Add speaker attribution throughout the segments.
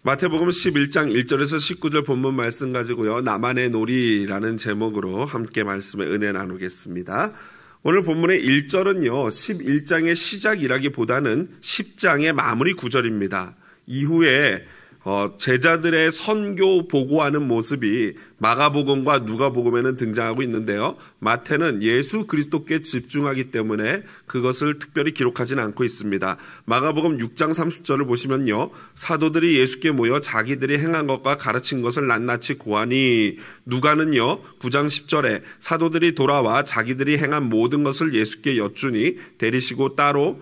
Speaker 1: 마태복음 11장 1절에서 19절 본문 말씀 가지고요, 나만의 놀이라는 제목으로 함께 말씀의 은혜 나누겠습니다. 오늘 본문의 1절은요 11장의 시작이라기보다는 10장의 마무리 구절입니다. 이후에 제자들의 선교 보고하는 모습이 마가복음과 누가복음에는 등장하고 있는데요, 마태는 예수 그리스도께 집중하기 때문에 그것을 특별히 기록하지는 않고 있습니다. 마가복음 6장 30절을 보시면요, 사도들이 예수께 모여 자기들이 행한 것과 가르친 것을 낱낱이 고하니, 누가는요 9장 10절에 사도들이 돌아와 자기들이 행한 모든 것을 예수께 여쭈니 데리시고 따로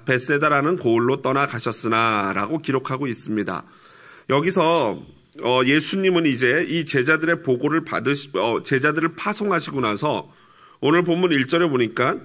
Speaker 1: 벳세다라는 고을로 떠나가셨으나 라고 기록하고 있습니다. 여기서 예수님은 이제 이 제자들의 보고를 제자들을 파송하시고 나서 오늘 본문 1절에 보니까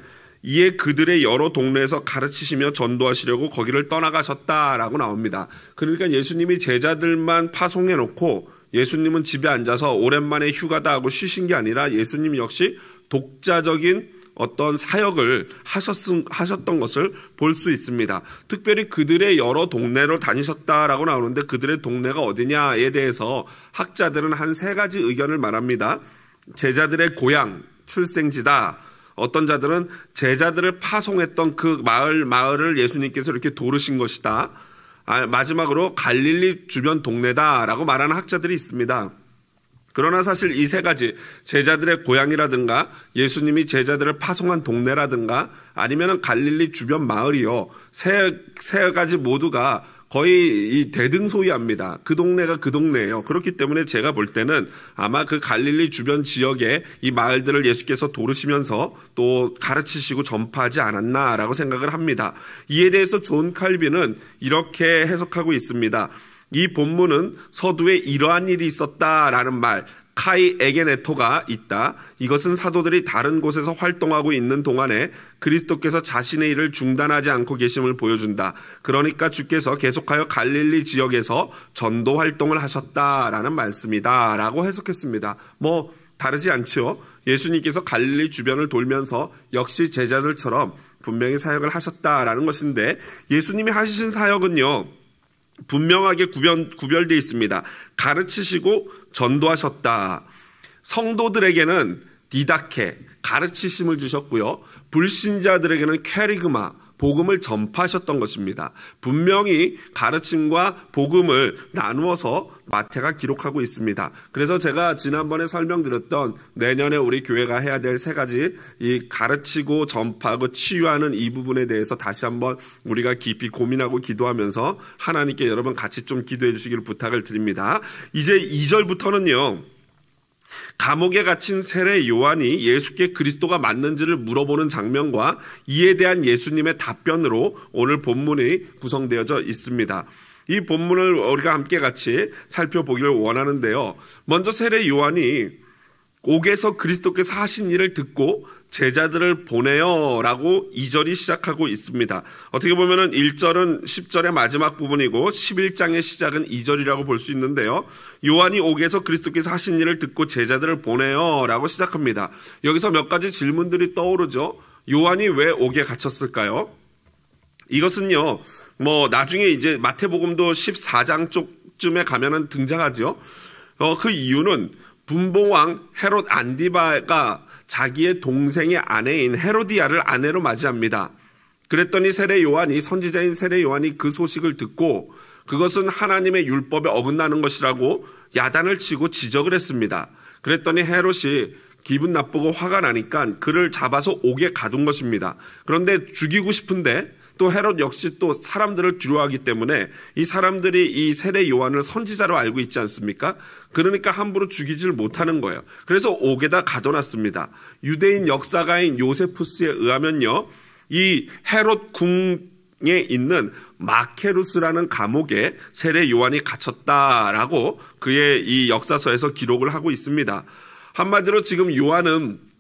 Speaker 1: 이에 그들의 여러 동네에서 가르치시며 전도하시려고 거기를 떠나가셨다라고 나옵니다. 그러니까 예수님이 제자들만 파송해 놓고 예수님은 집에 앉아서 오랜만에 휴가다 하고 쉬신 게 아니라 예수님 역시 독자적인 어떤 사역을 하셨던 것을 볼 수 있습니다. 특별히 그들의 여러 동네로 다니셨다라고 나오는데 그들의 동네가 어디냐에 대해서 학자들은 한 세 가지 의견을 말합니다. 제자들의 고향, 출생지다. 어떤 자들은 제자들을 파송했던 그 마을을 예수님께서 이렇게 도르신 것이다. 마지막으로 갈릴리 주변 동네다라고 말하는 학자들이 있습니다. 그러나 사실 이 세 가지, 제자들의 고향이라든가 예수님이 제자들을 파송한 동네라든가 아니면 갈릴리 주변 마을이요, 세 가지 모두가 거의 이 대등소이합니다. 그 동네가 그 동네예요. 그렇기 때문에 제가 볼 때는 아마 그 갈릴리 주변 지역에 이 마을들을 예수께서 도르시면서 또 가르치시고 전파하지 않았나라고 생각을 합니다. 이에 대해서 존 칼빈은 이렇게 해석하고 있습니다. 이 본문은 서두에 이러한 일이 있었다라는 말, 카이 에게네토가 있다. 이것은 사도들이 다른 곳에서 활동하고 있는 동안에 그리스도께서 자신의 일을 중단하지 않고 계심을 보여준다. 그러니까 주께서 계속하여 갈릴리 지역에서 전도 활동을 하셨다라는 말씀이다 라고 해석했습니다. 다르지 않죠. 예수님께서 갈릴리 주변을 돌면서 역시 제자들처럼 분명히 사역을 하셨다라는 것인데, 예수님이 하신 사역은요 분명하게 구별되어 있습니다. 가르치시고 전도하셨다. 성도들에게는 디다케, 가르치심을 주셨고요, 불신자들에게는 캐리그마, 복음을 전파하셨던 것입니다. 분명히 가르침과 복음을 나누어서 마태가 기록하고 있습니다. 그래서 제가 지난번에 설명드렸던 내년에 우리 교회가 해야 될 세 가지, 이 가르치고 전파하고 치유하는 이 부분에 대해서 다시 한번 우리가 깊이 고민하고 기도하면서 하나님께 여러분 같이 좀 기도해 주시기를 부탁을 드립니다. 이제 2절부터는요, 감옥에 갇힌 세례 요한이 예수께 그리스도가 맞는지를 물어보는 장면과 이에 대한 예수님의 답변으로 오늘 본문이 구성되어져 있습니다. 이 본문을 우리가 함께 같이 살펴보기를 원하는데요, 먼저 세례 요한이 옥에서 그리스도께서 하신 일을 듣고 제자들을 보내요 라고 2절이 시작하고 있습니다. 어떻게 보면 1절은 10절의 마지막 부분이고 11장의 시작은 2절이라고 볼 수 있는데요, 요한이 옥에서 그리스도께서 하신 일을 듣고 제자들을 보내요 라고 시작합니다. 여기서 몇 가지 질문들이 떠오르죠. 요한이 왜 옥에 갇혔을까요? 이것은요 나중에 이제 마태복음도 14장 쪽쯤에 가면은 등장하죠. 그 이유는 분봉왕 헤롯 안디바가 자기의 동생의 아내인 헤로디아를 아내로 맞이합니다. 그랬더니 선지자인 세례 요한이 그 소식을 듣고 그것은 하나님의 율법에 어긋나는 것이라고 야단을 치고 지적을 했습니다. 그랬더니 헤롯이 기분 나쁘고 화가 나니까 그를 잡아서 옥에 가둔 것입니다. 그런데 죽이고 싶은데 또 헤롯 역시 또 사람들을 두려워하기 때문에 이 사람들이 이 세례 요한을 선지자로 알고 있지 않습니까? 그러니까 함부로 죽이질 못하는 거예요. 그래서 옥에다 가둬놨습니다. 유대인 역사가인 요세푸스에 의하면요, 이 헤롯 궁에 있는 마케루스라는 감옥에 세례 요한이 갇혔다라고 그의 이 역사서에서 기록을 하고 있습니다. 한마디로 지금 요한은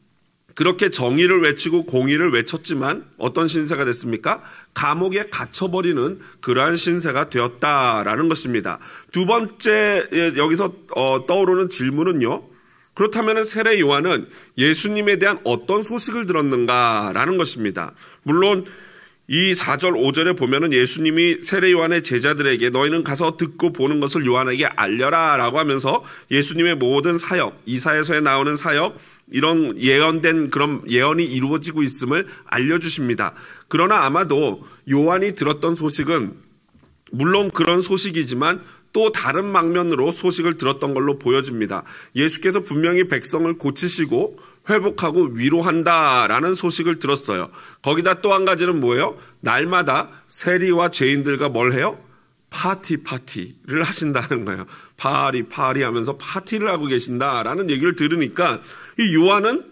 Speaker 1: 그렇게 정의를 외치고 공의를 외쳤지만 어떤 신세가 됐습니까? 감옥에 갇혀버리는 그러한 신세가 되었다라는 것입니다. 두 번째 여기서 떠오르는 질문은요, 그렇다면 세례 요한은 예수님에 대한 어떤 소식을 들었는가라는 것입니다. 물론 이 4절 5절에 보면은 예수님이 세례 요한의 제자들에게 너희는 가서 듣고 보는 것을 요한에게 알려라 라고 하면서 예수님의 모든 사역, 이사야서에 나오는 사역, 이런 예언된 그런 예언이 이루어지고 있음을 알려주십니다. 그러나 아마도 요한이 들었던 소식은 물론 그런 소식이지만 또 다른 방면으로 소식을 들었던 걸로 보여집니다. 예수께서 분명히 백성을 고치시고 회복하고 위로한다라는 소식을 들었어요. 거기다 또 한 가지는 뭐예요? 날마다 세리와 죄인들과 뭘 해요? 파티를 하신다는 거예요. 파리 하면서 파티를 하고 계신다라는 얘기를 들으니까 이 요한은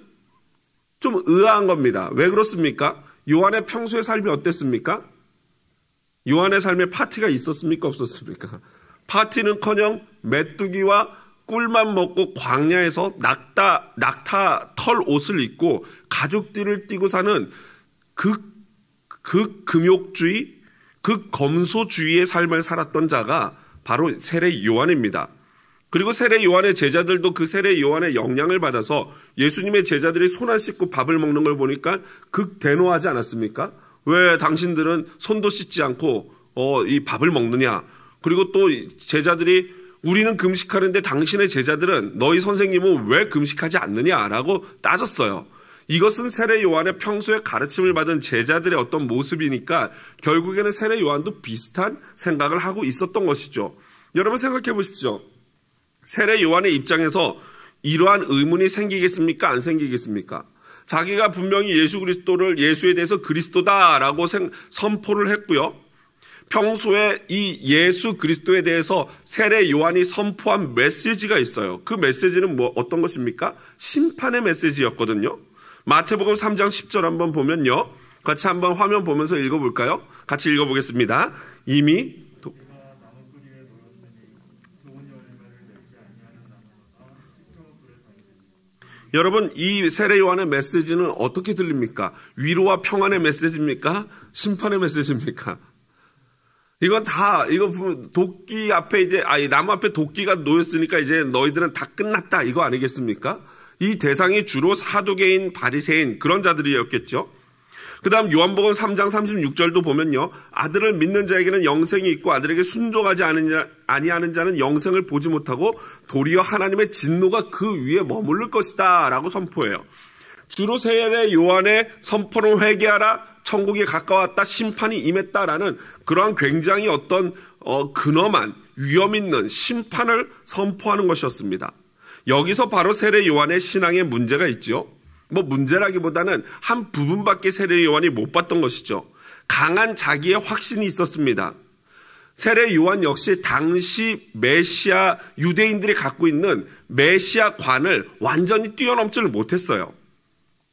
Speaker 1: 좀 의아한 겁니다. 왜 그렇습니까? 요한의 평소의 삶이 어땠습니까? 요한의 삶에 파티가 있었습니까? 없었습니까? 파티는커녕 메뚜기와 꿀만 먹고 광야에서 낙타 털 옷을 입고 가죽띠를 띠고 사는 금욕주의, 검소주의의 삶을 살았던 자가 바로 세례 요한입니다. 그리고 세례 요한의 제자들도 그 세례 요한의 영향을 받아서 예수님의 제자들이 손 안 씻고 밥을 먹는 걸 보니까 극대노하지 않았습니까? 왜 당신들은 손도 씻지 않고 이 밥을 먹느냐? 그리고 또 제자들이 우리는 금식하는데 당신의 제자들은 너희 선생님은 왜 금식하지 않느냐라고 따졌어요. 이것은 세례 요한의 평소에 가르침을 받은 제자들의 어떤 모습이니까 결국에는 세례 요한도 비슷한 생각을 하고 있었던 것이죠. 여러분 생각해 보십시오. 세례 요한의 입장에서 이러한 의문이 생기겠습니까? 안 생기겠습니까? 자기가 분명히 예수에 대해서 그리스도다라고 선포를 했고요. 평소에 이 예수 그리스도에 대해서 세례 요한이 선포한 메시지가 있어요. 그 메시지는 어떤 것입니까? 심판의 메시지였거든요. 마태복음 3장 10절 한번 보면요. 같이 한번 화면 보면서 읽어볼까요? 같이 읽어보겠습니다. 이미 여러분 이 세례 요한의 메시지는 어떻게 들립니까? 위로와 평안의 메시지입니까? 심판의 메시지입니까? 이건 다, 이거 도끼 앞에 나무 앞에 도끼가 놓였으니까 이제 너희들은 다 끝났다. 이거 아니겠습니까? 이 대상이 주로 사두개인, 바리새인 그런 자들이었겠죠. 그 다음 요한복음 3장 36절도 보면요. 아들을 믿는 자에게는 영생이 있고 아들에게 순종하지 아니하는 자는 영생을 보지 못하고 도리어 하나님의 진노가 그 위에 머무를 것이다. 라고 선포해요. 주로 세례 요한의 선포를 회개하라. 천국이 가까웠다, 심판이 임했다라는 그러한 굉장히 어떤 근엄한 위험 있는 심판을 선포하는 것이었습니다. 여기서 바로 세례 요한의 신앙에 문제가 있죠. 문제라기보다는 한 부분밖에 세례 요한이 못 봤던 것이죠. 강한 자기의 확신이 있었습니다. 세례 요한 역시 당시 메시아 유대인들이 갖고 있는 메시아관을 완전히 뛰어넘지를 못했어요.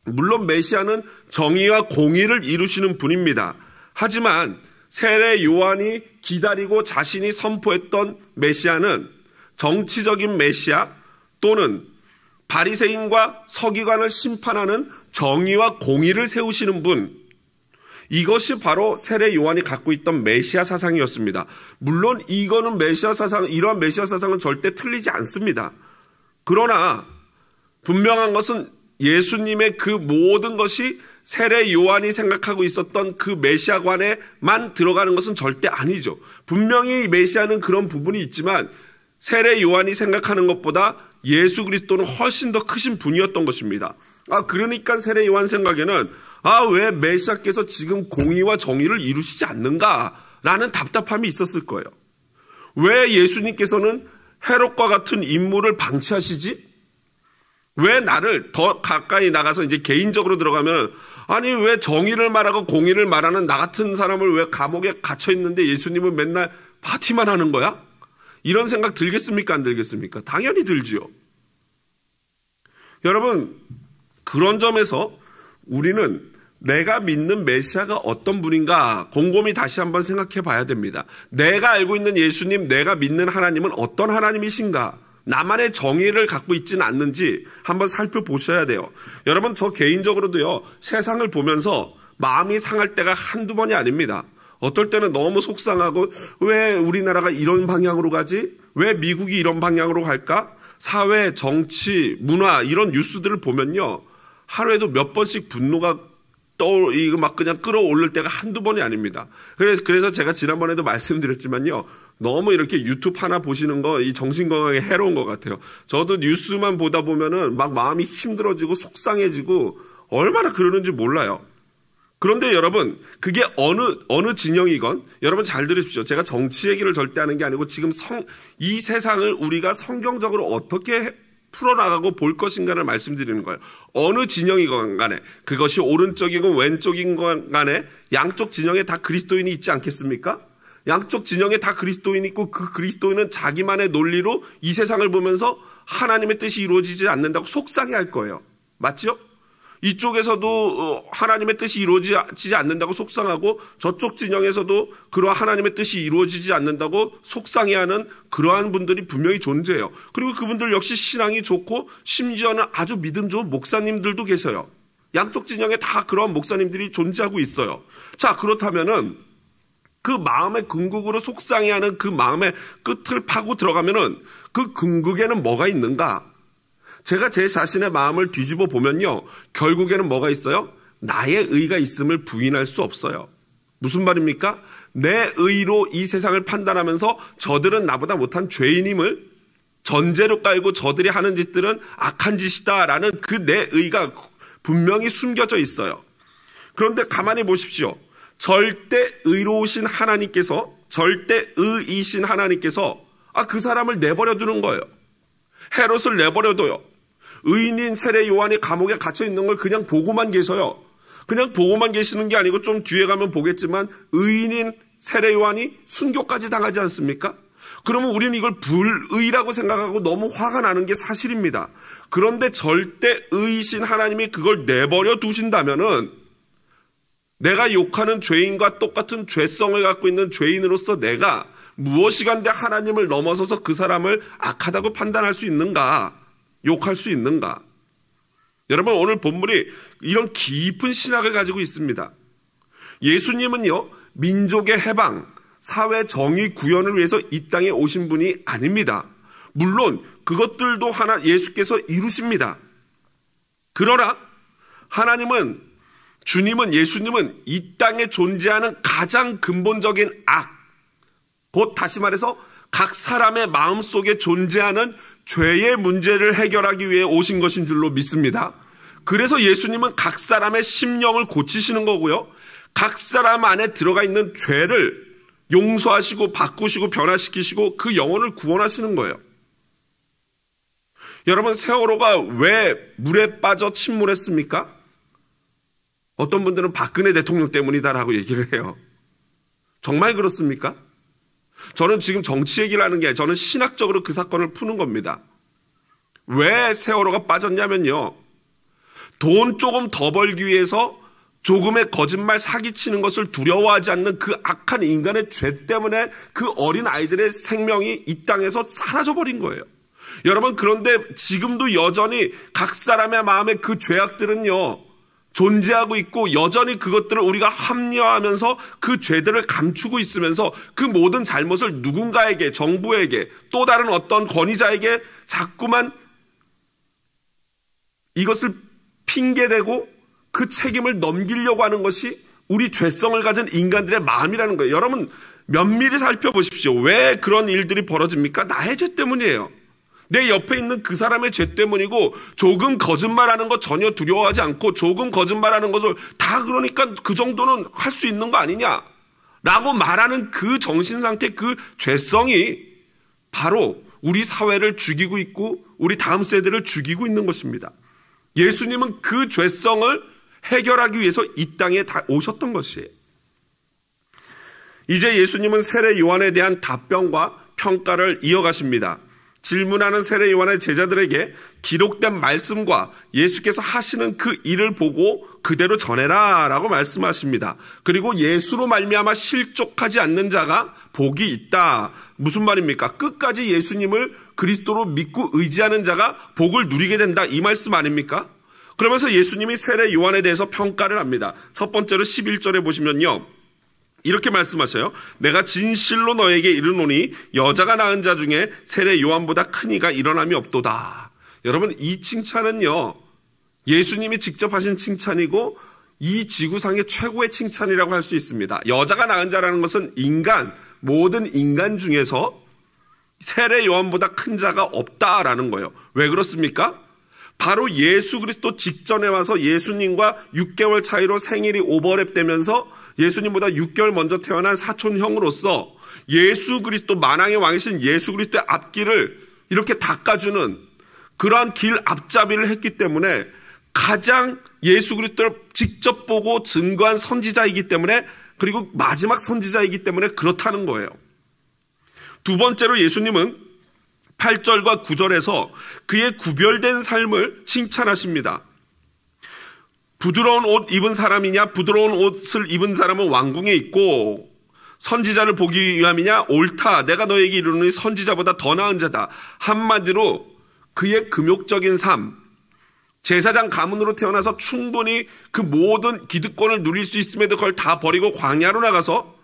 Speaker 1: 물론 메시아는 정의와 공의를 이루시는 분입니다. 하지만 세례 요한이 기다리고 자신이 선포했던 메시아는 정치적인 메시아 또는 바리새인과 서기관을 심판하는 정의와 공의를 세우시는 분, 이것이 바로 세례 요한이 갖고 있던 메시아 사상이었습니다. 물론 이거는 이러한 메시아 사상은 절대 틀리지 않습니다. 그러나 분명한 것은 예수님의 그 모든 것이 세례 요한이 생각하고 있었던 그 메시아관에만 들어가는 것은 절대 아니죠. 분명히 메시아는 그런 부분이 있지만 세례 요한이 생각하는 것보다 예수 그리스도는 훨씬 더 크신 분이었던 것입니다. 그러니까 세례 요한 생각에는 왜 메시아께서 지금 공의와 정의를 이루시지 않는가라는 답답함이 있었을 거예요. 왜 예수님께서는 헤롯과 같은 인물을 방치하시지? 왜 나를 더 가까이 나가서 이제 개인적으로 들어가면 왜 정의를 말하고 공의를 말하는 나 같은 사람을 왜 감옥에 갇혀 있는데 예수님은 맨날 파티만 하는 거야? 이런 생각 들겠습니까? 안 들겠습니까? 당연히 들지요. 여러분, 그런 점에서 우리는 내가 믿는 메시아가 어떤 분인가 곰곰이 다시 한번 생각해 봐야 됩니다. 내가 알고 있는 예수님, 내가 믿는 하나님은 어떤 하나님이신가? 나만의 정의를 갖고 있지는 않는지 한번 살펴보셔야 돼요. 여러분, 저 개인적으로도요, 세상을 보면서 마음이 상할 때가 한두 번이 아닙니다. 어떨 때는 너무 속상하고 왜 우리나라가 이런 방향으로 가지? 왜 미국이 이런 방향으로 갈까? 사회, 정치, 문화 이런 뉴스들을 보면요. 하루에도 몇 번씩 분노가 이거 막 그냥 끌어올릴 때가 한두 번이 아닙니다. 그래서 제가 지난번에도 말씀드렸지만요. 너무 이렇게 유튜브 하나 보시는 거 이 정신건강에 해로운 것 같아요. 저도 뉴스만 보다 보면은 막 마음이 힘들어지고 속상해지고 얼마나 그러는지 몰라요. 그런데 여러분, 그게 어느 진영이건 여러분 잘 들으십시오. 제가 정치 얘기를 절대 하는 게 아니고 지금 이 세상을 우리가 성경적으로 어떻게 풀어나가고 볼 것인가를 말씀드리는 거예요. 어느 진영이건 간에 그것이 오른쪽이건 왼쪽이건 간에 양쪽 진영에 다 그리스도인이 있지 않겠습니까? 양쪽 진영에 다 그리스도인이 있고 그 그리스도인은 자기만의 논리로 이 세상을 보면서 하나님의 뜻이 이루어지지 않는다고 속상해할 거예요. 맞죠? 이쪽에서도 하나님의 뜻이 이루어지지 않는다고 속상하고 저쪽 진영에서도 그러한 하나님의 뜻이 이루어지지 않는다고 속상해하는 그러한 분들이 분명히 존재해요. 그리고 그분들 역시 신앙이 좋고 심지어는 아주 믿음 좋은 목사님들도 계세요. 양쪽 진영에 다 그러한 목사님들이 존재하고 있어요. 자, 그렇다면은 그 마음의 궁극으로 속상해하는 그 마음의 끝을 파고 들어가면은 그 궁극에는 뭐가 있는가? 제가 제 자신의 마음을 뒤집어 보면요. 결국에는 뭐가 있어요? 나의 의가 있음을 부인할 수 없어요. 무슨 말입니까? 내 의로 이 세상을 판단하면서 저들은 나보다 못한 죄인임을 전제로 깔고 저들이 하는 짓들은 악한 짓이다라는 그 내 의가 분명히 숨겨져 있어요. 그런데 가만히 보십시오. 절대 의로우신 하나님께서, 절대 의이신 하나님께서 그 사람을 내버려 두는 거예요. 헤롯을 내버려둬요. 의인인 세례 요한이 감옥에 갇혀 있는 걸 그냥 보고만 계셔요. 그냥 보고만 계시는 게 아니고 좀 뒤에 가면 보겠지만 의인인 세례 요한이 순교까지 당하지 않습니까? 그러면 우리는 이걸 불의라고 생각하고 너무 화가 나는 게 사실입니다. 그런데 절대 의이신 하나님이 그걸 내버려 두신다면은 내가 욕하는 죄인과 똑같은 죄성을 갖고 있는 죄인으로서 내가 무엇이간데 하나님을 넘어서서 그 사람을 악하다고 판단할 수 있는가? 욕할 수 있는가? 여러분, 오늘 본문이 이런 깊은 신학을 가지고 있습니다. 예수님은요, 민족의 해방, 사회 정의 구현을 위해서 이 땅에 오신 분이 아닙니다. 물론 그것들도 예수께서 이루십니다. 그러나 예수님은 이 땅에 존재하는 가장 근본적인 악, 곧 다시 말해서 각 사람의 마음속에 존재하는 죄의 문제를 해결하기 위해 오신 것인 줄로 믿습니다. 그래서 예수님은 각 사람의 심령을 고치시는 거고요. 각 사람 안에 들어가 있는 죄를 용서하시고 바꾸시고 변화시키시고 그 영혼을 구원하시는 거예요. 여러분, 세월호가 왜 물에 빠져 침몰했습니까? 어떤 분들은 박근혜 대통령 때문이다라고 얘기를 해요. 정말 그렇습니까? 저는 지금 정치 얘기를 하는 게 아니라 저는 신학적으로 그 사건을 푸는 겁니다. 왜 세월호가 빠졌냐면요. 돈 조금 더 벌기 위해서 조금의 거짓말 사기치는 것을 두려워하지 않는 그 악한 인간의 죄 때문에 그 어린 아이들의 생명이 이 땅에서 사라져버린 거예요. 여러분, 그런데 지금도 여전히 각 사람의 마음에 그 죄악들은요. 존재하고 있고 여전히 그것들을 우리가 합리화하면서 그 죄들을 감추고 있으면서 그 모든 잘못을 누군가에게, 정부에게, 또 다른 어떤 권위자에게 자꾸만 이것을 핑계대고 그 책임을 넘기려고 하는 것이 우리 죄성을 가진 인간들의 마음이라는 거예요. 여러분, 면밀히 살펴보십시오. 왜 그런 일들이 벌어집니까? 나의 죄 때문이에요. 내 옆에 있는 그 사람의 죄 때문이고 조금 거짓말하는 거 전혀 두려워하지 않고 조금 거짓말하는 것을 다 그러니까 그 정도는 할 수 있는 거 아니냐 라고 말하는 그 정신상태, 그 죄성이 바로 우리 사회를 죽이고 있고 우리 다음 세대를 죽이고 있는 것입니다. 예수님은 그 죄성을 해결하기 위해서 이 땅에 다 오셨던 것이에요. 이제 예수님은 세례 요한에 대한 답변과 평가를 이어가십니다. 질문하는 세례 요한의 제자들에게 기록된 말씀과 예수께서 하시는 그 일을 보고 그대로 전해라 라고 말씀하십니다. 그리고 예수로 말미암아 실족하지 않는 자가 복이 있다. 무슨 말입니까? 끝까지 예수님을 그리스도로 믿고 의지하는 자가 복을 누리게 된다. 이 말씀 아닙니까? 그러면서 예수님이 세례 요한에 대해서 평가를 합니다. 첫 번째로 11절에 보시면요. 이렇게 말씀하셔요. 내가 진실로 너에게 이르노니 여자가 낳은 자 중에 세례 요한보다 큰 이가 일어남이 없도다. 여러분, 이 칭찬은요. 예수님이 직접 하신 칭찬이고 이 지구상의 최고의 칭찬이라고 할 수 있습니다. 여자가 낳은 자라는 것은 모든 인간 중에서 세례 요한보다 큰 자가 없다라는 거예요. 왜 그렇습니까? 바로 예수 그리스도 직전에 와서 예수님과 6개월 차이로 생일이 오버랩되면서 예수님보다 6개월 먼저 태어난 사촌형으로서 예수 그리스도 만왕의 왕이신 예수 그리스도의 앞길을 이렇게 닦아주는 그러한 길 앞잡이를 했기 때문에 가장 예수 그리스도를 직접 보고 증거한 선지자이기 때문에, 그리고 마지막 선지자이기 때문에 그렇다는 거예요. 두 번째로 예수님은 8절과 9절에서 그의 구별된 삶을 칭찬하십니다. 부드러운 옷 입은 사람이냐? 부드러운 옷을 입은 사람은 왕궁에 있고, 선지자를 보기 위함이냐? 옳다. 내가 너에게 이르노니 선지자보다 더 나은 자다. 한마디로 그의 금욕적인 삶, 제사장 가문으로 태어나서 충분히 그 모든 기득권을 누릴 수 있음에도 그걸 다 버리고 광야로 나가서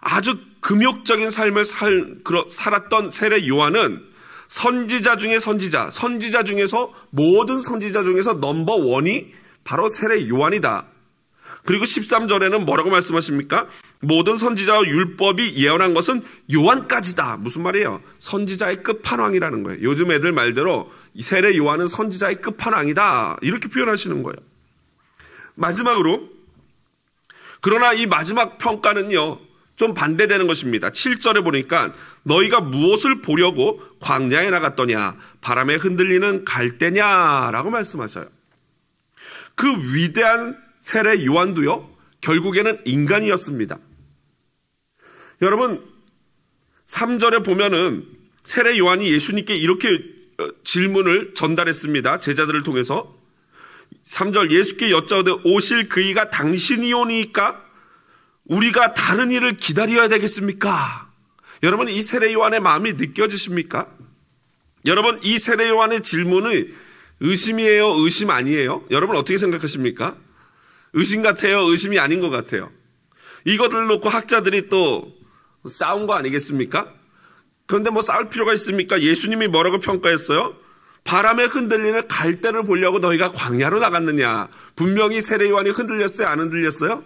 Speaker 1: 아주 금욕적인 삶을 살았던 세례 요한은 선지자 중에 선지자 중에서 모든 선지자 중에서 넘버 원이 바로 세례 요한이다. 그리고 13절에는 뭐라고 말씀하십니까? 모든 선지자와 율법이 예언한 것은 요한까지다. 무슨 말이에요? 선지자의 끝판왕이라는 거예요. 요즘 애들 말대로 세례 요한은 선지자의 끝판왕이다. 이렇게 표현하시는 거예요. 마지막으로, 그러나 이 마지막 평가는요, 좀 반대되는 것입니다. 7절에 보니까 너희가 무엇을 보려고 광야에 나갔더냐? 바람에 흔들리는 갈대냐라고 말씀하셔요. 그 위대한 세례 요한도요, 결국에는 인간이었습니다. 여러분, 3절에 보면은 세례 요한이 예수님께 이렇게 질문을 전달했습니다. 제자들을 통해서. 3절, 예수께 여짜오되 오실 그이가 당신이오니까 우리가 다른 일을 기다려야 되겠습니까? 여러분, 이 세례 요한의 마음이 느껴지십니까? 여러분, 이 세례 요한의 질문이 의심이에요? 의심 아니에요? 여러분 어떻게 생각하십니까? 의심 같아요? 의심이 아닌 것 같아요? 이것을 놓고 학자들이 또 싸운 거 아니겠습니까? 그런데 뭐 싸울 필요가 있습니까? 예수님이 뭐라고 평가했어요? 바람에 흔들리는 갈대를 보려고 너희가 광야로 나갔느냐? 분명히 세례 요한이 흔들렸어요? 안 흔들렸어요?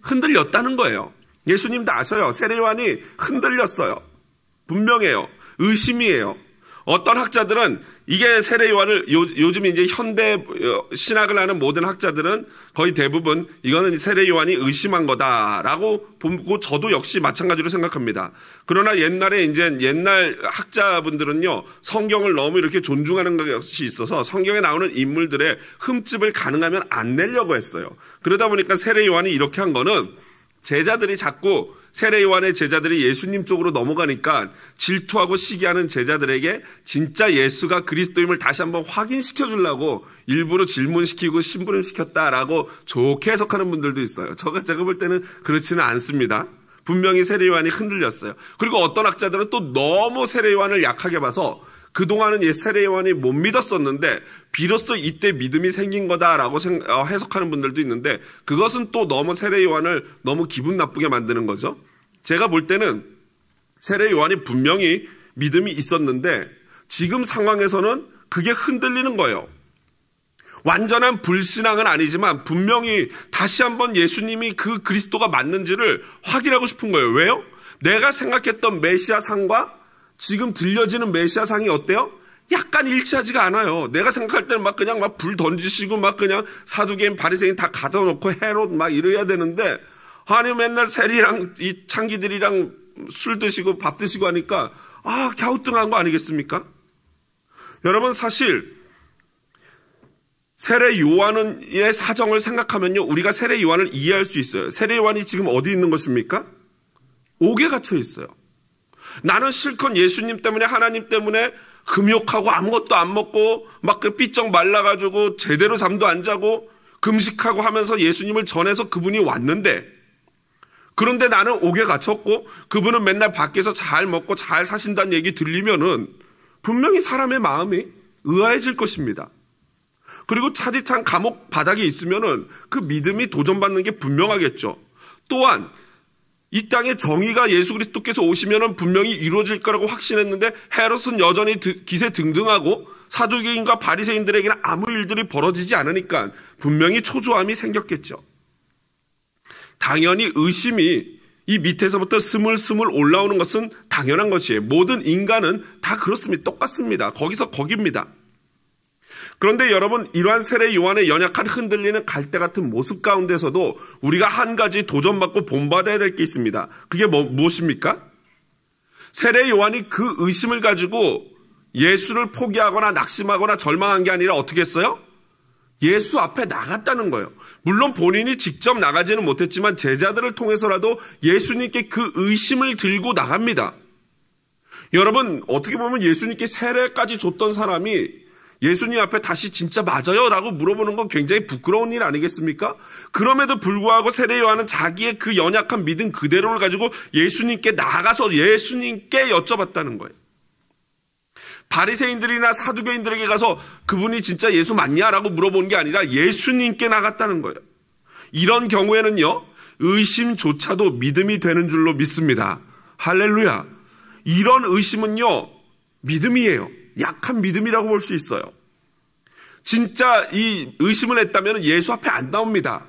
Speaker 1: 흔들렸다는 거예요. 예수님도 아셔요. 세례 요한이 흔들렸어요. 분명해요. 의심이에요. 어떤 학자들은 이게 세례 요한을 요즘 이제 현대 신학을 하는 모든 학자들은 거의 대부분 이거는 세례 요한이 의심한 거다라고 보고 저도 역시 마찬가지로 생각합니다. 그러나 옛날 학자분들은요, 성경을 너무 이렇게 존중하는 것이 있어서 성경에 나오는 인물들의 흠집을 가능하면 안 내려고 했어요. 그러다 보니까 세례 요한이 이렇게 한 거는 제자들이 자꾸 세례 요한의 제자들이 예수님 쪽으로 넘어가니까 질투하고 시기하는 제자들에게 진짜 예수가 그리스도임을 다시 한번 확인시켜 주려고 일부러 질문시키고 심부름시켰다라고 좋게 해석하는 분들도 있어요. 제가 볼 때는 그렇지는 않습니다. 분명히 세례 요한이 흔들렸어요. 그리고 어떤 학자들은 또 너무 세례 요한을 약하게 봐서 그동안은 세례 요한이 못 믿었었는데 비로소 이때 믿음이 생긴 거다라고 해석하는 분들도 있는데, 그것은 또 너무 세례 요한을 너무 기분 나쁘게 만드는 거죠. 제가 볼 때는 세례 요한이 분명히 믿음이 있었는데 지금 상황에서는 그게 흔들리는 거예요. 완전한 불신앙은 아니지만 분명히 다시 한번 예수님이 그 그리스도가 맞는지를 확인하고 싶은 거예요. 왜요? 내가 생각했던 메시아상과 지금 들려지는 메시아상이 어때요? 약간 일치하지가 않아요. 내가 생각할 때는 그냥 불 던지시고 그냥 사두개인 바리새인 다 가둬놓고 헤롯 이래야 되는데, 아니 맨날 세리랑 이 창기들이랑 술 드시고 밥 드시고 하니까 갸우뚱한 거 아니겠습니까? 여러분, 사실 세례 요한의 사정을 생각하면요, 우리가 세례 요한을 이해할 수 있어요. 세례 요한이 지금 어디 있는 것입니까? 옥에 갇혀 있어요. 나는 실컷 예수님 때문에, 하나님 때문에 금욕하고 아무것도 안 먹고 삐쩍 말라가지고 제대로 잠도 안 자고 금식하고 하면서 예수님을 전해서 그분이 왔는데, 그런데 나는 옥에 갇혔고 그분은 맨날 밖에서 잘 먹고 잘 사신다는 얘기 들리면은 분명히 사람의 마음이 의아해질 것입니다. 그리고 차디찬 감옥 바닥에 있으면은 그 믿음이 도전받는 게 분명하겠죠. 또한 이 땅에 정의가 예수 그리스도께서 오시면은 분명히 이루어질 거라고 확신했는데 헤롯은 여전히 기세등등하고 사두개인과 바리새인들에게는 아무 일들이 벌어지지 않으니까 분명히 초조함이 생겼겠죠. 당연히 의심이 이 밑에서부터 스물스물 올라오는 것은 당연한 것이에요. 모든 인간은 다 그렇습니다. 똑같습니다. 거기서 거기입니다. 그런데 여러분, 이러한 세례 요한의 연약한 흔들리는 갈대 같은 모습 가운데서도 우리가 한 가지 도전받고 본받아야 될 게 있습니다. 그게 무엇입니까? 세례 요한이 그 의심을 가지고 예수를 포기하거나 낙심하거나 절망한 게 아니라 어떻게 했어요? 예수 앞에 나갔다는 거예요. 물론 본인이 직접 나가지는 못했지만 제자들을 통해서라도 예수님께 그 의심을 들고 나갑니다. 여러분, 어떻게 보면 예수님께 세례까지 줬던 사람이 예수님 앞에 다시 진짜 맞아요? 라고 물어보는 건 굉장히 부끄러운 일 아니겠습니까? 그럼에도 불구하고 세례 요한은 자기의 그 연약한 믿음 그대로를 가지고 예수님께 나가서 예수님께 여쭤봤다는 거예요. 바리새인들이나 사두개인들에게 가서 그분이 진짜 예수 맞냐라고 물어보는 게 아니라 예수님께 나갔다는 거예요. 이런 경우에는요, 의심조차도 믿음이 되는 줄로 믿습니다. 할렐루야. 이런 의심은요, 믿음이에요. 약한 믿음이라고 볼 수 있어요. 진짜 이 의심을 했다면 예수 앞에 안 나옵니다.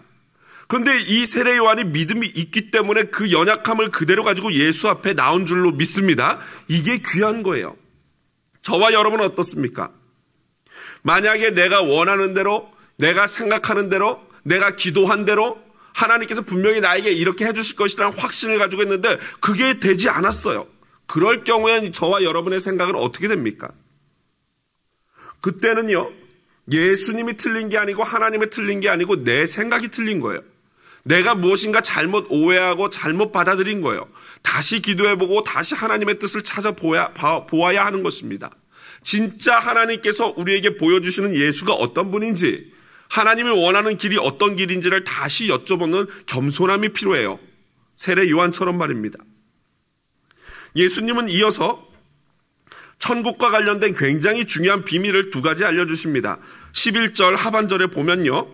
Speaker 1: 그런데 이 세례 요한이 믿음이 있기 때문에 그 연약함을 그대로 가지고 예수 앞에 나온 줄로 믿습니다. 이게 귀한 거예요. 저와 여러분은 어떻습니까? 만약에 내가 원하는 대로, 내가 생각하는 대로, 내가 기도한 대로 하나님께서 분명히 나에게 이렇게 해주실 것이라는 확신을 가지고 있는데 그게 되지 않았어요. 그럴 경우엔 저와 여러분의 생각은 어떻게 됩니까? 그때는요, 예수님이 틀린 게 아니고 하나님이 틀린 게 아니고 내 생각이 틀린 거예요. 내가 무엇인가 잘못 오해하고 잘못 받아들인 거예요. 다시 기도해보고 다시 하나님의 뜻을 찾아보아야 하는 것입니다. 진짜 하나님께서 우리에게 보여주시는 예수가 어떤 분인지, 하나님이 원하는 길이 어떤 길인지를 다시 여쭤보는 겸손함이 필요해요. 세례 요한처럼 말입니다. 예수님은 이어서 천국과 관련된 굉장히 중요한 비밀을 두 가지 알려주십니다. 11절 하반절에 보면요,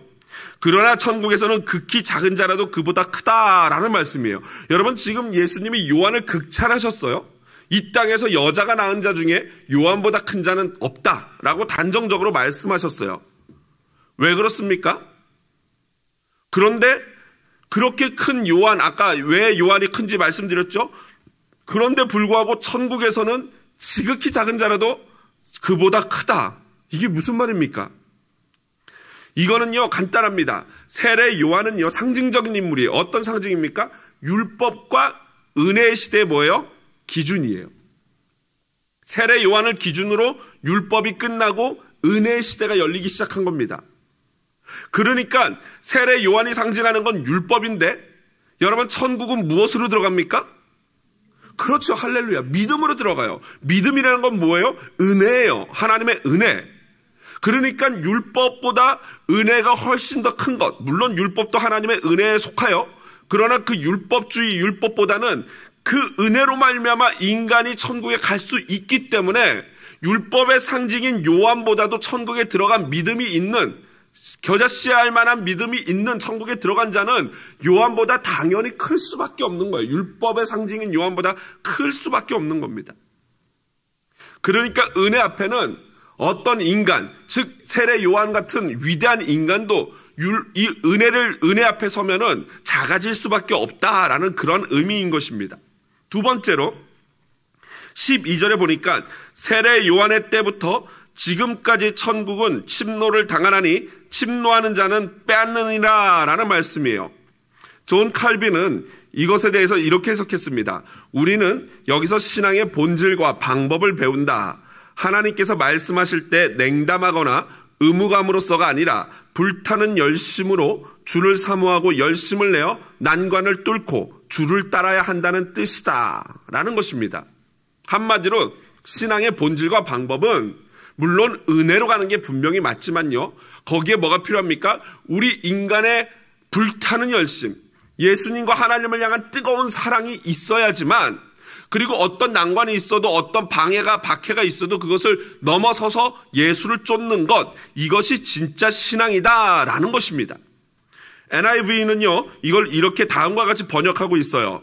Speaker 1: 그러나 천국에서는 극히 작은 자라도 그보다 크다라는 말씀이에요. 여러분, 지금 예수님이 요한을 극찬하셨어요. 이 땅에서 여자가 낳은 자 중에 요한보다 큰 자는 없다라고 단정적으로 말씀하셨어요. 왜 그렇습니까? 그런데 그렇게 큰 요한, 아까 왜 요한이 큰지 말씀드렸죠? 그런데 불구하고 천국에서는 지극히 작은 자라도 그보다 크다. 이게 무슨 말입니까? 이거는요, 간단합니다. 세례 요한은요, 상징적인 인물이에요. 어떤 상징입니까? 율법과 은혜의 시대에 뭐예요? 기준이에요. 세례 요한을 기준으로 율법이 끝나고 은혜의 시대가 열리기 시작한 겁니다. 그러니까 세례 요한이 상징하는 건 율법인데, 여러분, 천국은 무엇으로 들어갑니까? 그렇죠. 할렐루야. 믿음으로 들어가요. 믿음이라는 건 뭐예요? 은혜예요. 하나님의 은혜. 그러니까 율법보다 은혜가 훨씬 더 큰 것. 물론 율법도 하나님의 은혜에 속하여. 그러나 그 율법주의 율법보다는 그 은혜로 말미암아 인간이 천국에 갈 수 있기 때문에 율법의 상징인 요한보다도 천국에 들어간 믿음이 있는, 겨자씨야 할 만한 믿음이 있는 천국에 들어간 자는 요한보다 당연히 클 수밖에 없는 거예요. 율법의 상징인 요한보다 클 수밖에 없는 겁니다. 그러니까 은혜 앞에는 어떤 인간, 즉 세례 요한 같은 위대한 인간도 이 은혜 앞에 서면은 작아질 수밖에 없다라는 그런 의미인 것입니다. 두 번째로 12절에 보니까 세례 요한의 때부터 지금까지 천국은 침노를 당하나니 침노하는 자는 빼앗느니라 라는 말씀이에요. 존 칼빈은 이것에 대해서 이렇게 해석했습니다. 우리는 여기서 신앙의 본질과 방법을 배운다. 하나님께서 말씀하실 때 냉담하거나 의무감으로서가 아니라 불타는 열심으로 주를 사모하고 열심을 내어 난관을 뚫고 주를 따라야 한다는 뜻이다 라는 것입니다. 한마디로 신앙의 본질과 방법은 물론 은혜로 가는 게 분명히 맞지만요, 거기에 뭐가 필요합니까? 우리 인간의 불타는 열심, 예수님과 하나님을 향한 뜨거운 사랑이 있어야지만, 그리고 어떤 난관이 있어도 어떤 박해가 있어도 그것을 넘어서서 예수를 쫓는 것, 이것이 진짜 신앙이다라는 것입니다. NIV는요, 이걸 이렇게 다음과 같이 번역하고 있어요.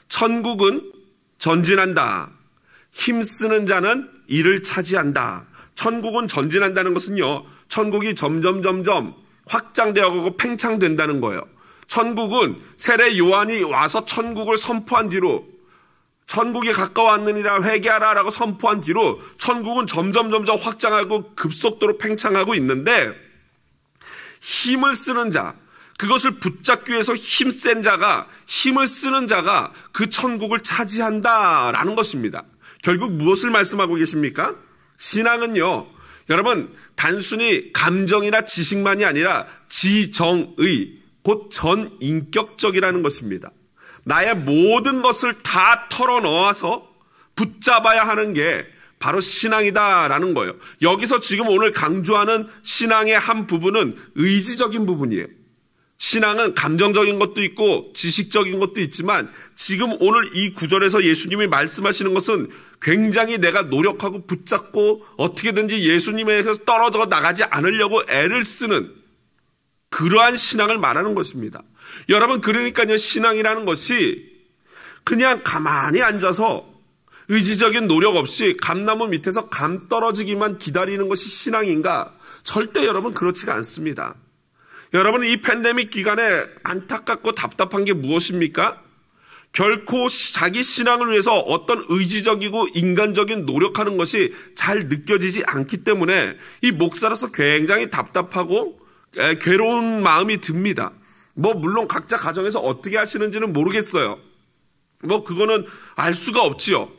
Speaker 1: 천국은 전진한다. 힘쓰는 자는 이를 차지한다. 천국은 전진한다는 것은요, 천국이 점점 확장되어 가고 팽창된다는 거예요. 천국은 세례 요한이 와서 천국을 선포한 뒤로 천국이 가까웠느니라 회개하라라고 선포한 뒤로 천국은 점점 확장하고 급속도로 팽창하고 있는데 힘을 쓰는 자, 그것을 붙잡기 위해서 힘센 자가, 힘을 쓰는 자가 그 천국을 차지한다라는 것입니다. 결국 무엇을 말씀하고 계십니까? 신앙은요, 여러분 단순히 감정이나 지식만이 아니라 지정의, 곧 전인격적이라는 것입니다. 나의 모든 것을 다 털어넣어서 붙잡아야 하는 게 바로 신앙이다라는 거예요. 여기서 지금 오늘 강조하는 신앙의 한 부분은 의지적인 부분이에요. 신앙은 감정적인 것도 있고 지식적인 것도 있지만 지금 오늘 이 구절에서 예수님이 말씀하시는 것은 굉장히 내가 노력하고 붙잡고 어떻게든지 예수님에게서 떨어져 나가지 않으려고 애를 쓰는 그러한 신앙을 말하는 것입니다. 여러분, 그러니까요, 신앙이라는 것이 그냥 가만히 앉아서 의지적인 노력 없이 감나무 밑에서 감 떨어지기만 기다리는 것이 신앙인가? 절대 여러분 그렇지가 않습니다. 여러분, 이 팬데믹 기간에 안타깝고 답답한 게 무엇입니까? 결코 자기 신앙을 위해서 어떤 의지적이고 인간적인 노력하는 것이 잘 느껴지지 않기 때문에 이 목사로서 굉장히 답답하고 괴로운 마음이 듭니다. 물론 각자 가정에서 어떻게 하시는지는 모르겠어요. 그거는 알 수가 없지요.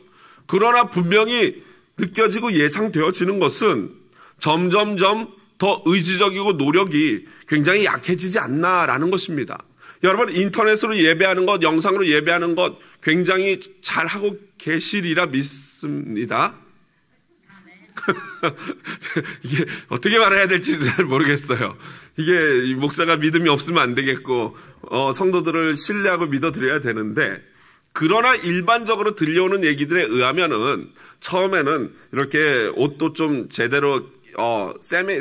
Speaker 1: 그러나 분명히 느껴지고 예상되어지는 것은 점점점 더 의지적이고 노력이 굉장히 약해지지 않나라는 것입니다. 여러분, 인터넷으로 예배하는 것, 영상으로 예배하는 것 굉장히 잘하고 계시리라 믿습니다. 이게 어떻게 말해야 될지 잘 모르겠어요. 이게 목사가 믿음이 없으면 안 되겠고 성도들을 신뢰하고 믿어드려야 되는데, 그러나 일반적으로 들려오는 얘기들에 의하면은 처음에는 이렇게 옷도 좀 제대로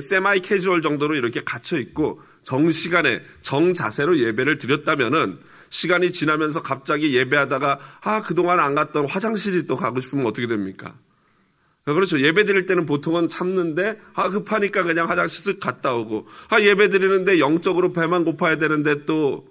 Speaker 1: 세마이 캐주얼 정도로 이렇게 갇혀 있고 정시간에 정자세로 예배를 드렸다면은 시간이 지나면서 갑자기 예배하다가 그동안 안 갔던 화장실이 또 가고 싶으면 어떻게 됩니까? 그렇죠. 예배 드릴 때는 보통은 참는데 급하니까 그냥 화장실 쓱 갔다 오고, 예배 드리는데 영적으로 배만 고파야 되는데 또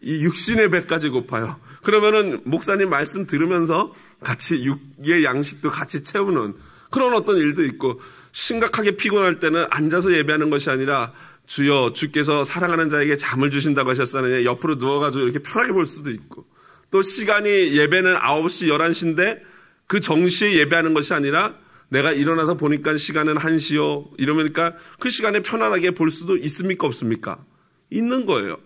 Speaker 1: 이 육신의 배까지 고파요. 그러면은 목사님 말씀 들으면서 같이 육의 양식도 같이 채우는 그런 어떤 일도 있고, 심각하게 피곤할 때는 앉아서 예배하는 것이 아니라 주여 주께서 사랑하는 자에게 잠을 주신다고 하셨으니 옆으로 누워가지고 이렇게 편하게 볼 수도 있고, 또 시간이 예배는 9시 11시인데 그 정시에 예배하는 것이 아니라 내가 일어나서 보니까 시간은 1시요 이러니까 그 시간에 편안하게 볼 수도 있습니까 없습니까? 있는 거예요.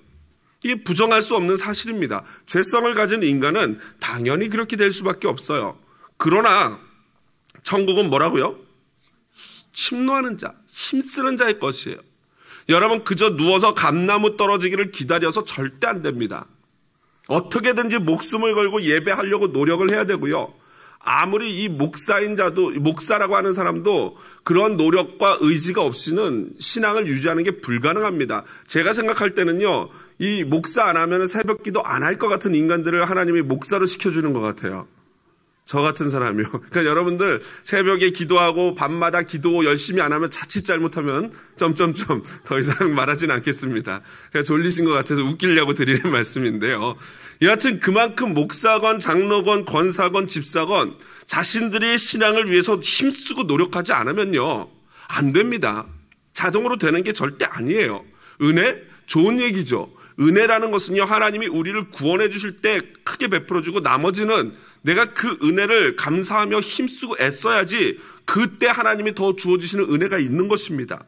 Speaker 1: 이게 부정할 수 없는 사실입니다. 죄성을 가진 인간은 당연히 그렇게 될 수밖에 없어요. 그러나 천국은 뭐라고요? 침노하는 자, 힘쓰는 자의 것이에요. 여러분, 그저 누워서 감나무 떨어지기를 기다려서 절대 안 됩니다. 어떻게든지 목숨을 걸고 예배하려고 노력을 해야 되고요. 아무리 이 목사라고 하는 사람도 그런 노력과 의지가 없이는 신앙을 유지하는 게 불가능합니다. 제가 생각할 때는요, 이 목사 안 하면 새벽 기도 안 할 것 같은 인간들을 하나님이 목사로 시켜주는 것 같아요. 저 같은 사람이요. 그러니까 여러분들 새벽에 기도하고 밤마다 기도 열심히 안 하면 자칫 잘못하면 더 이상 말하진 않겠습니다. 그냥 졸리신 것 같아서 웃기려고 드리는 말씀인데요. 여하튼 그만큼 목사건 장로건 권사건 집사건 자신들의 신앙을 위해서 힘쓰고 노력하지 않으면요, 안 됩니다. 자동으로 되는 게 절대 아니에요. 은혜? 좋은 얘기죠. 은혜라는 것은요, 하나님이 우리를 구원해 주실 때 크게 베풀어 주고 나머지는 내가 그 은혜를 감사하며 힘쓰고 애써야지 그때 하나님이 더 주어주시는 은혜가 있는 것입니다.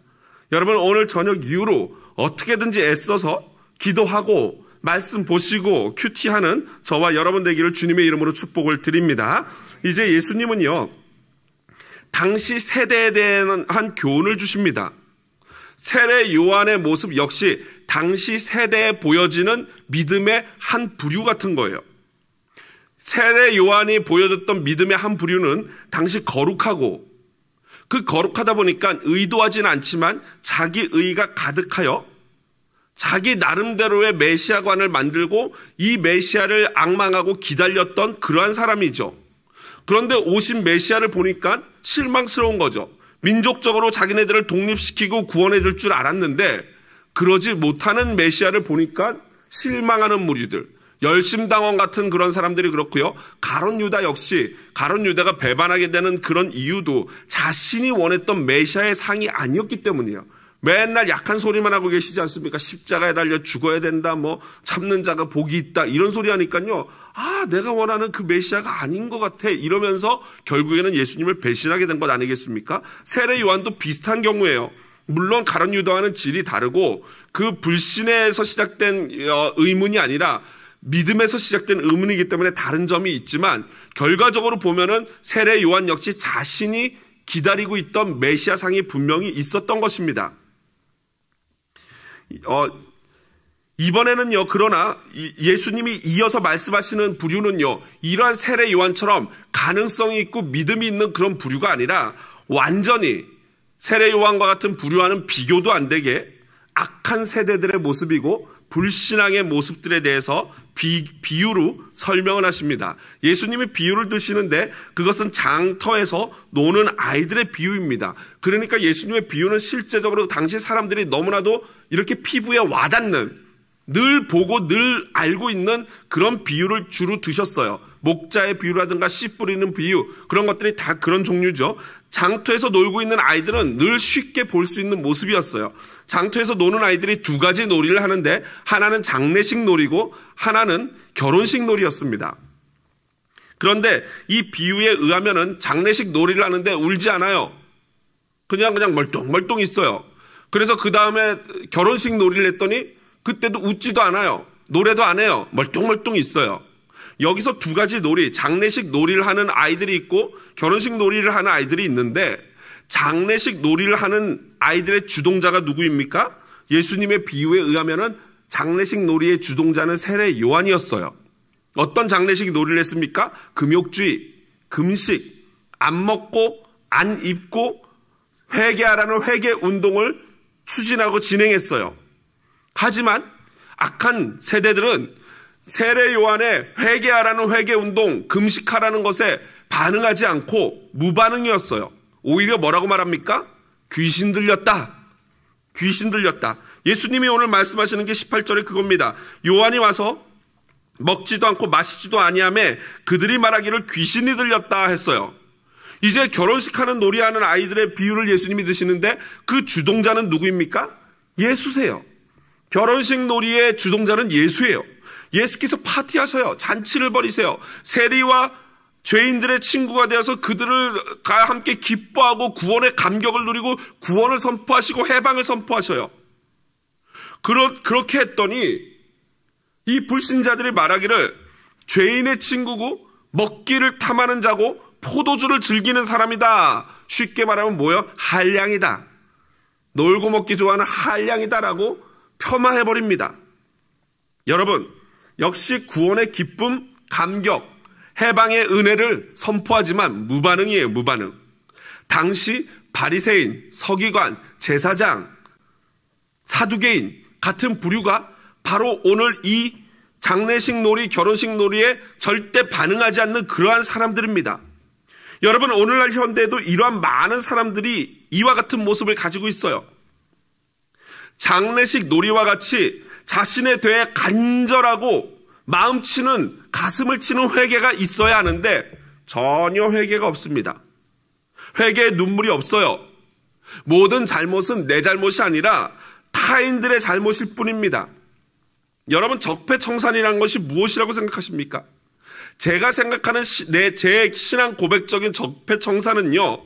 Speaker 1: 여러분, 오늘 저녁 이후로 어떻게든지 애써서 기도하고 말씀 보시고 큐티하는 저와 여러분 되기를 주님의 이름으로 축복을 드립니다. 이제 예수님은요, 당시 세대에 대한 교훈을 주십니다. 세례 요한의 모습 역시 당시 세대에 보여지는 믿음의 한 부류 같은 거예요. 세례 요한이 보여줬던 믿음의 한 부류는 당시 거룩하고, 그 거룩하다 보니까 의도하진 않지만 자기 의가 가득하여 자기 나름대로의 메시아관을 만들고 이 메시아를 앙망하고 기다렸던 그러한 사람이죠. 그런데 오신 메시아를 보니까 실망스러운 거죠. 민족적으로 자기네들을 독립시키고 구원해 줄 줄 알았는데 그러지 못하는 메시아를 보니까 실망하는 무리들, 열심당원 같은 그런 사람들이 그렇고요. 가룟 유다 역시 가룟 유다가 배반하게 되는 그런 이유도 자신이 원했던 메시아의 상이 아니었기 때문이에요. 맨날 약한 소리만 하고 계시지 않습니까? 십자가에 달려 죽어야 된다, 뭐 참는 자가 복이 있다, 이런 소리 하니까요. 아, 내가 원하는 그 메시아가 아닌 것 같아, 이러면서 결국에는 예수님을 배신하게 된 것 아니겠습니까? 세례 요한도 비슷한 경우예요. 물론 가룟 유다와는 질이 다르고 그 불신에서 시작된 의문이 아니라 믿음에서 시작된 의문이기 때문에 다른 점이 있지만, 결과적으로 보면은 세례 요한 역시 자신이 기다리고 있던 메시아 상이 분명히 있었던 것입니다. 이번에는요, 그러나 예수님이 이어서 말씀하시는 부류는요, 이러한 세례 요한처럼 가능성이 있고 믿음이 있는 그런 부류가 아니라 완전히 세례 요한과 같은 부류와는 비교도 안 되게 악한 세대들의 모습이고 불신앙의 모습들에 대해서 비유로 설명을 하십니다. 예수님이 비유를 드시는데 그것은 장터에서 노는 아이들의 비유입니다. 그러니까 예수님의 비유는 실제적으로 당시 사람들이 너무나도 이렇게 피부에 와닿는, 늘 보고 늘 알고 있는 그런 비유를 주로 드셨어요. 목자의 비유라든가 씨 뿌리는 비유, 그런 것들이 다 그런 종류죠. 장터에서 놀고 있는 아이들은 늘 쉽게 볼 수 있는 모습이었어요. 장터에서 노는 아이들이 두 가지 놀이를 하는데 하나는 장례식 놀이고 하나는 결혼식 놀이였습니다. 그런데 이 비유에 의하면은 장례식 놀이를 하는데 울지 않아요. 그냥 멀뚱멀뚱 있어요. 그래서 그 다음에 결혼식 놀이를 했더니 그때도 웃지도 않아요. 노래도 안 해요. 멀뚱멀뚱 있어요. 여기서 두 가지 놀이, 장례식 놀이를 하는 아이들이 있고 결혼식 놀이를 하는 아이들이 있는데, 장례식 놀이를 하는 아이들의 주동자가 누구입니까? 예수님의 비유에 의하면은 장례식 놀이의 주동자는 세례 요한이었어요. 어떤 장례식 놀이를 했습니까? 금욕주의, 금식, 안 먹고 안 입고 회개하라는 회개 운동을 추진하고 진행했어요. 하지만 악한 세대들은 세례 요한의 회개하라는 회개 운동, 금식하라는 것에 반응하지 않고 무반응이었어요. 오히려 뭐라고 말합니까? 귀신 들렸다. 귀신 들렸다. 예수님이 오늘 말씀하시는 게 18절에 그겁니다. 요한이 와서 먹지도 않고 마시지도 아니하며 그들이 말하기를 귀신이 들렸다 했어요. 이제 결혼식하는 놀이하는 아이들의 비유를 예수님이 드시는데 그 주동자는 누구입니까? 예수세요. 결혼식 놀이의 주동자는 예수예요. 예수께서 파티하셔요. 잔치를 벌이세요. 세리와 죄인들의 친구가 되어서 그들과 함께 기뻐하고 구원의 감격을 누리고 구원을 선포하시고 해방을 선포하셔요. 그렇게 했더니 이 불신자들이 말하기를 죄인의 친구고 먹기를 탐하는 자고 포도주를 즐기는 사람이다. 쉽게 말하면 뭐예요? 한량이다. 놀고 먹기 좋아하는 한량이다라고 폄하해버립니다. 여러분, 역시 구원의 기쁨, 감격, 해방의 은혜를 선포하지만 무반응이에요. 무반응. 당시 바리새인, 서기관, 제사장, 사두개인 같은 부류가 바로 오늘 이 장례식 놀이, 결혼식 놀이에 절대 반응하지 않는 그러한 사람들입니다. 여러분, 오늘날 현대에도 이러한 많은 사람들이 이와 같은 모습을 가지고 있어요. 장례식 놀이와 같이 자신에 대해 간절하고 마음 치는, 가슴을 치는 회개가 있어야 하는데 전혀 회개가 없습니다. 회개의 눈물이 없어요. 모든 잘못은 내 잘못이 아니라 타인들의 잘못일 뿐입니다. 여러분, 적폐청산이라는 것이 무엇이라고 생각하십니까? 제가 생각하는 제 신앙 고백적인 적폐청산은요,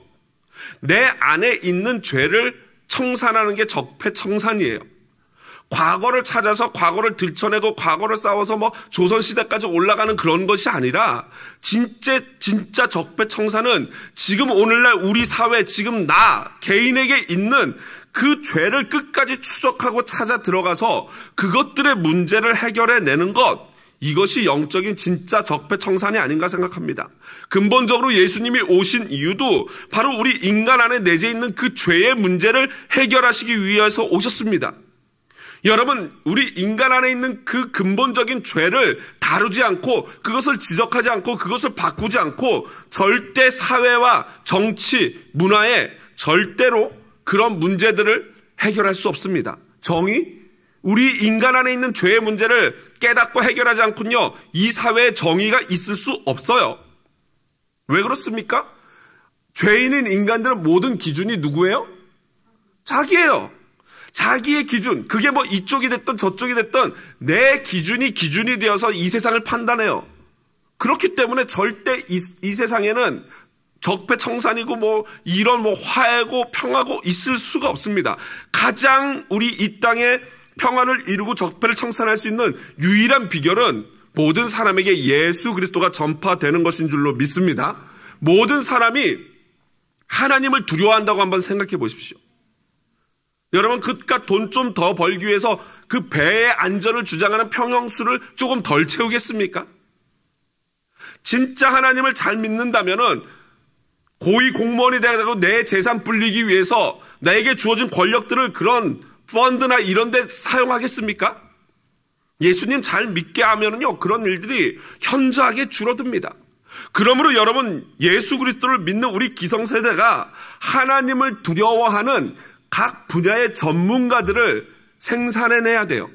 Speaker 1: 내 안에 있는 죄를 청산하는 게 적폐청산이에요. 과거를 찾아서 과거를 들춰내고 과거를 싸워서 뭐 조선시대까지 올라가는 그런 것이 아니라 진짜 적폐청산은 지금 오늘날 우리 사회, 지금 나 개인에게 있는 그 죄를 끝까지 추적하고 찾아 들어가서 그것들의 문제를 해결해내는 것, 이것이 영적인 진짜 적폐청산이 아닌가 생각합니다. 근본적으로 예수님이 오신 이유도 바로 우리 인간 안에 내재 있는 그 죄의 문제를 해결하시기 위해서 오셨습니다. 여러분, 우리 인간 안에 있는 그 근본적인 죄를 다루지 않고 그것을 지적하지 않고 그것을 바꾸지 않고 절대 사회와 정치, 문화에 절대로 그런 문제들을 해결할 수 없습니다. 정의, 우리 인간 안에 있는 죄의 문제를 깨닫고 해결하지 않군요, 이 사회에 정의가 있을 수 없어요. 왜 그렇습니까? 죄인인 인간들은 모든 기준이 누구예요? 자기예요. 자기의 기준, 그게 뭐 이쪽이 됐든 저쪽이 됐든 내 기준이 되어서 이 세상을 판단해요. 그렇기 때문에 절대 이 세상에는 적폐청산이고 뭐 이런 뭐 화해고 평화고 있을 수가 없습니다. 가장 우리 이 땅에 평화를 이루고 적폐를 청산할 수 있는 유일한 비결은 모든 사람에게 예수 그리스도가 전파되는 것인 줄로 믿습니다. 모든 사람이 하나님을 두려워한다고 한번 생각해 보십시오. 여러분, 그깟 돈 좀 더 벌기 위해서 그 배의 안전을 주장하는 평형수를 조금 덜 채우겠습니까? 진짜 하나님을 잘 믿는다면은 고위 공무원이 돼가지고 내 재산 불리기 위해서 나에게 주어진 권력들을 그런 펀드나 이런 데 사용하겠습니까? 예수님 잘 믿게 하면은요, 그런 일들이 현저하게 줄어듭니다. 그러므로 여러분, 예수 그리스도를 믿는 우리 기성세대가 하나님을 두려워하는 각 분야의 전문가들을 생산해내야 돼요.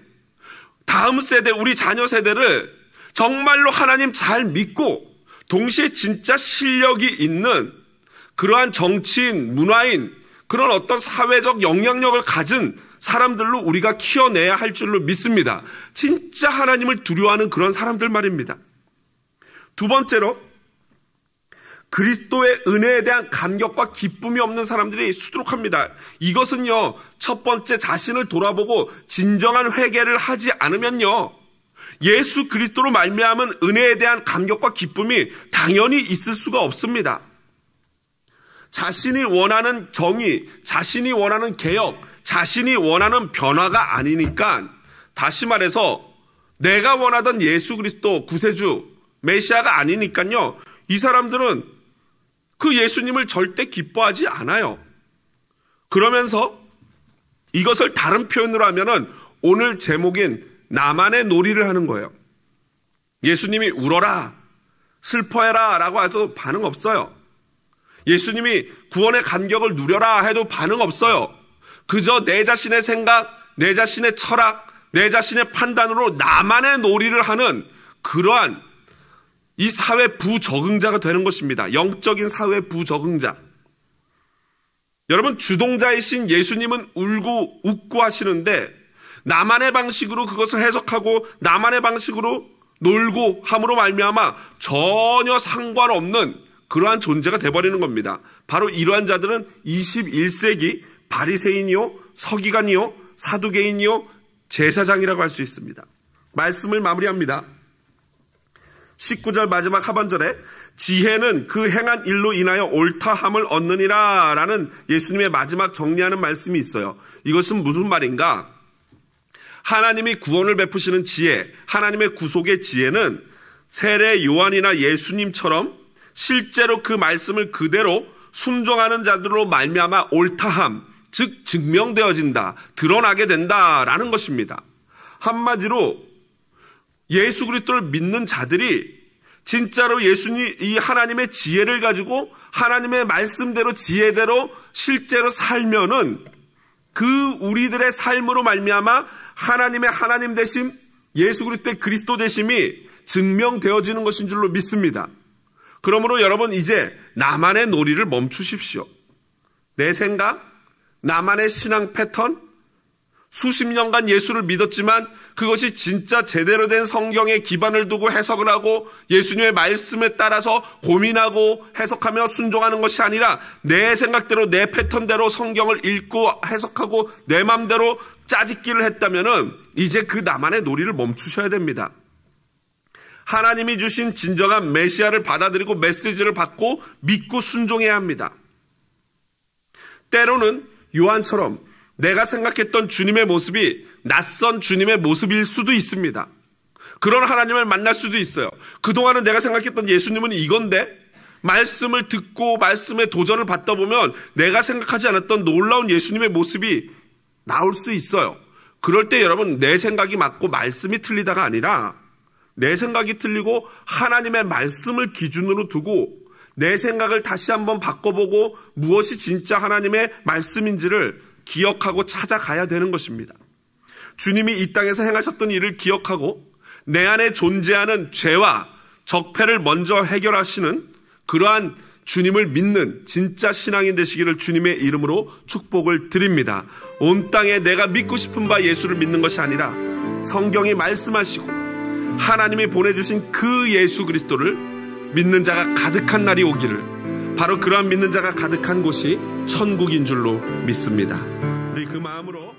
Speaker 1: 다음 세대, 우리 자녀 세대를 정말로 하나님 잘 믿고 동시에 진짜 실력이 있는 그러한 정치인, 문화인, 그런 어떤 사회적 영향력을 가진 사람들로 우리가 키워내야 할 줄로 믿습니다. 진짜 하나님을 두려워하는 그런 사람들 말입니다. 두 번째로, 그리스도의 은혜에 대한 감격과 기쁨이 없는 사람들이 수두룩합니다. 이것은요, 첫 번째 자신을 돌아보고 진정한 회개를 하지 않으면요, 예수 그리스도로 말미암은 은혜에 대한 감격과 기쁨이 당연히 있을 수가 없습니다. 자신이 원하는 정의, 자신이 원하는 개혁, 자신이 원하는 변화가 아니니까, 다시 말해서 내가 원하던 예수 그리스도 구세주 메시아가 아니니까요, 이 사람들은 그 예수님을 절대 기뻐하지 않아요. 그러면서 이것을 다른 표현으로 하면은 오늘 제목인 나만의 놀이를 하는 거예요. 예수님이 울어라, 슬퍼해라 라고 해도 반응 없어요. 예수님이 구원의 감격을 누려라 해도 반응 없어요. 그저 내 자신의 생각, 내 자신의 철학, 내 자신의 판단으로 나만의 놀이를 하는 그러한 이 사회 부적응자가 되는 것입니다. 영적인 사회 부적응자. 여러분, 주동자이신 예수님은 울고 웃고 하시는데 나만의 방식으로 그것을 해석하고 나만의 방식으로 놀고 함으로 말미암아 전혀 상관없는 그러한 존재가 돼버리는 겁니다. 바로 이러한 자들은 21세기 바리새인이요, 서기관이요, 사두개인이요, 제사장이라고 할 수 있습니다. 말씀을 마무리합니다. 19절 마지막 하반절에 지혜는 그 행한 일로 인하여 옳다함을 얻느니라 라는 예수님의 마지막 정리하는 말씀이 있어요. 이것은 무슨 말인가? 하나님이 구원을 베푸시는 지혜, 하나님의 구속의 지혜는 세례 요한이나 예수님처럼 실제로 그 말씀을 그대로 순종하는 자들로 말미암아 옳다함, 즉 증명되어진다, 드러나게 된다라는 것입니다. 한마디로 예수 그리스도를 믿는 자들이 진짜로 예수님, 이 하나님의 지혜를 가지고 하나님의 말씀대로 지혜대로 실제로 살면은 그 우리들의 삶으로 말미암아 하나님의 하나님 되심, 예수 그리스도의 그리스도 되심이 증명되어지는 것인 줄로 믿습니다. 그러므로 여러분, 이제 나만의 놀이를 멈추십시오. 내 생각, 나만의 신앙 패턴, 수십 년간 예수를 믿었지만 그것이 진짜 제대로 된 성경에 기반을 두고 해석을 하고 예수님의 말씀에 따라서 고민하고 해석하며 순종하는 것이 아니라 내 생각대로 내 패턴대로 성경을 읽고 해석하고 내 마음대로 짜집기를 했다면은 이제 그 나만의 놀이를 멈추셔야 됩니다. 하나님이 주신 진정한 메시아를 받아들이고 메시지를 받고 믿고 순종해야 합니다. 때로는 요한처럼 내가 생각했던 주님의 모습이 낯선 주님의 모습일 수도 있습니다. 그런 하나님을 만날 수도 있어요. 그동안은 내가 생각했던 예수님은 이건데 말씀을 듣고 말씀에 도전을 받다 보면 내가 생각하지 않았던 놀라운 예수님의 모습이 나올 수 있어요. 그럴 때 여러분, 내 생각이 맞고 말씀이 틀리다가 아니라 내 생각이 틀리고 하나님의 말씀을 기준으로 두고 내 생각을 다시 한번 바꿔보고 무엇이 진짜 하나님의 말씀인지를 기억하고 찾아가야 되는 것입니다. 주님이 이 땅에서 행하셨던 일을 기억하고 내 안에 존재하는 죄와 적폐를 먼저 해결하시는 그러한 주님을 믿는 진짜 신앙인 되시기를 주님의 이름으로 축복을 드립니다. 온 땅에 내가 믿고 싶은 바 예수를 믿는 것이 아니라 성경이 말씀하시고 하나님이 보내주신 그 예수 그리스도를 믿는 자가 가득한 날이 오기를, 바로 그러한 믿는 자가 가득한 곳이 천국인 줄로 믿습니다. 우리 그 마음으로